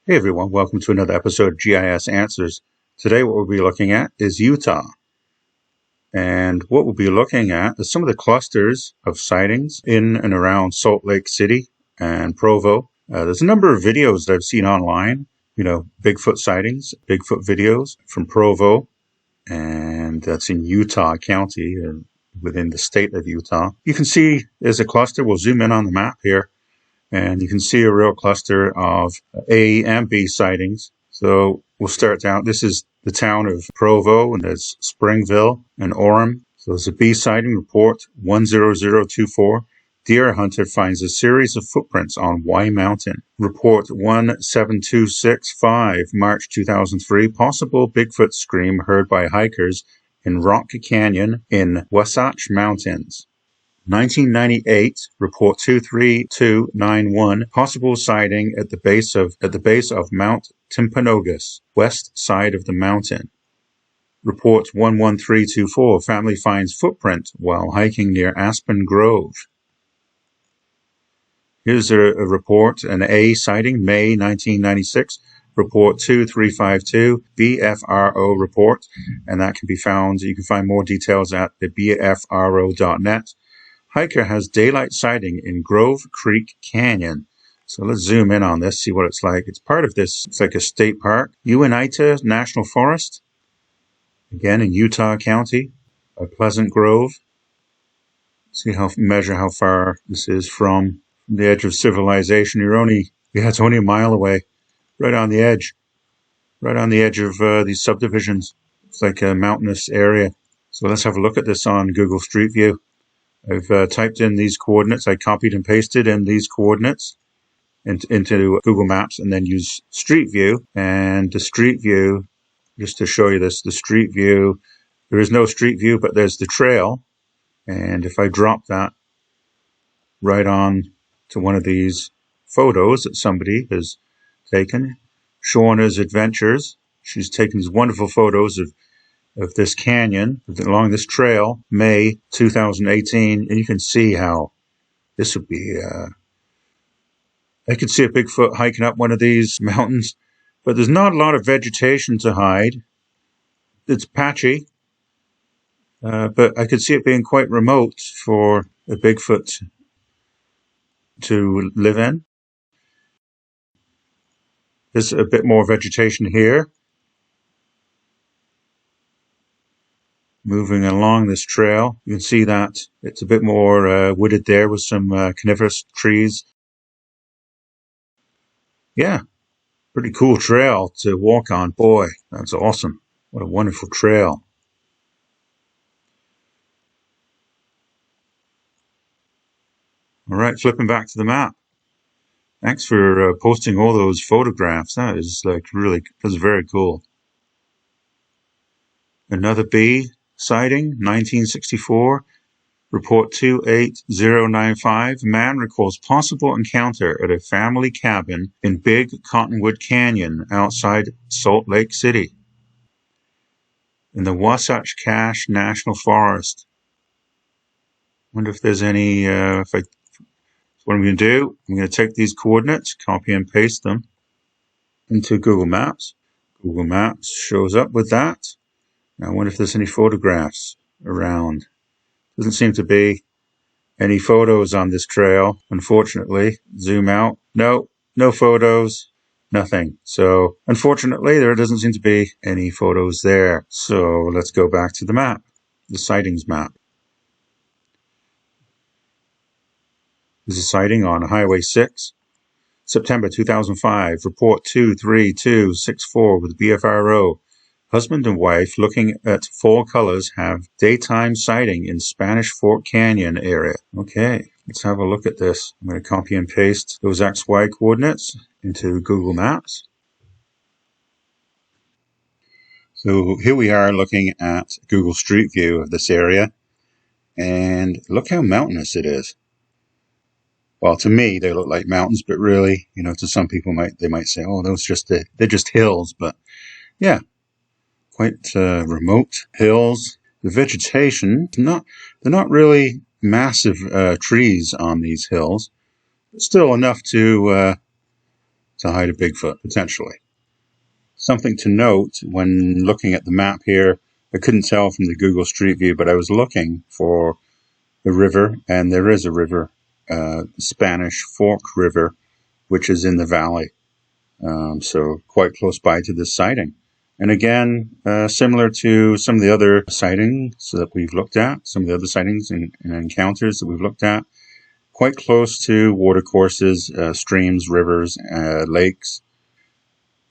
Hey everyone, welcome to another episode of GIS Answers. Today what we'll be looking at is Utah. And what we'll be looking at is some of the clusters of sightings in and around Salt Lake City and Provo. There's a number of videos that I've seen online, Bigfoot sightings, Bigfoot videos from Provo, and that's in Utah County and within the state of Utah. You can see there's a cluster. We'll zoom in on the map here. And you can see a real cluster of A and B sightings. So we'll start down. This is the town of Provo, and there's Springville and Orem. So there's a B sighting report 10024. Deer hunter finds a series of footprints on Y Mountain. Report 17265, March 2003. Possible Bigfoot scream heard by hikers in Rock Canyon in Wasatch Mountains. 1998, report 23291, possible sighting at the base of Mount Timpanogos, west side of the mountain. Report 11324, family finds footprint while hiking near Aspen Grove. Here's a report, an A sighting, May 1996, report 2352, BFRO report, and that can be found, you can find more details at the bfro.net. Hiker has daylight sighting in Grove Creek Canyon. So let's zoom in on this, see what it's like. It's part of this, it's like a state park. Uinta National Forest, again in Utah County, by Pleasant Grove. Measure how far this is from the edge of civilization. It's only a mile away, right on the edge of these subdivisions. It's like a mountainous area. So let's have a look at this on Google Street View. I've typed in these coordinates. I copied and pasted in these coordinates into Google Maps and then use Street View. And the Street View, just to show you this, the Street View, there is no Street View, but there's the trail. And if I drop that right on to one of these photos that somebody has taken, Shauna's Adventures, she's taken these wonderful photos of this canyon along this trail, May 2018, and you can see how this would be, I could see a Bigfoot hiking up one of these mountains, but there's not a lot of vegetation to hide. It's patchy, but I could see it being quite remote for a Bigfoot to live in. There's a bit more vegetation here. Moving along this trail, you can see that it's a bit more wooded there with some coniferous trees. Yeah, pretty cool trail to walk on. Boy, that's awesome. What a wonderful trail. All right, flipping back to the map. Thanks for posting all those photographs. That is that's very cool. Another B sighting, 1964. Report 28095. Man recalls possible encounter at a family cabin in Big Cottonwood Canyon outside Salt Lake City in the Wasatch Cache National Forest. Wonder if there's any, what I'm going to do, I'm going to take these coordinates, copy and paste them into Google Maps. Google Maps shows up with that. Now I wonder if there's any photographs around. Doesn't seem to be any photos on this trail, unfortunately. Zoom out. No photos, nothing. So unfortunately, there doesn't seem to be any photos there. So let's go back to the map, the sightings map. There's a sighting on Highway 6, September 2005, report 23264 with BFRO. Husband and wife looking at fall colors have daytime sighting in Spanish Fork Canyon area. Okay, let's have a look at this. I'm going to copy and paste those XY coordinates into Google Maps. So here we are looking at Google Street View of this area. And look how mountainous it is. Well, to me, they look like mountains, but really, to some people, they might say, oh, they're just hills. But yeah. Quite remote hills. The vegetation, they're not really massive trees on these hills, but still enough to to hide a Bigfoot, potentially. Something to note when looking at the map here, I couldn't tell from the Google Street View, but I was looking for a river, and there is a river, Spanish Fork River, which is in the valley. So quite close by to this sighting. And again, similar to some of the other sightings that we've looked at, some of the other sightings and encounters that we've looked at, quite close to watercourses, streams, rivers, lakes.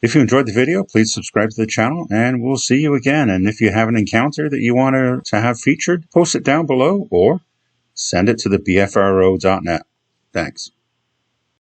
If you enjoyed the video, please subscribe to the channel, and we'll see you again. And if you have an encounter that you want to have featured, post it down below or send it to the bfro.net. Thanks.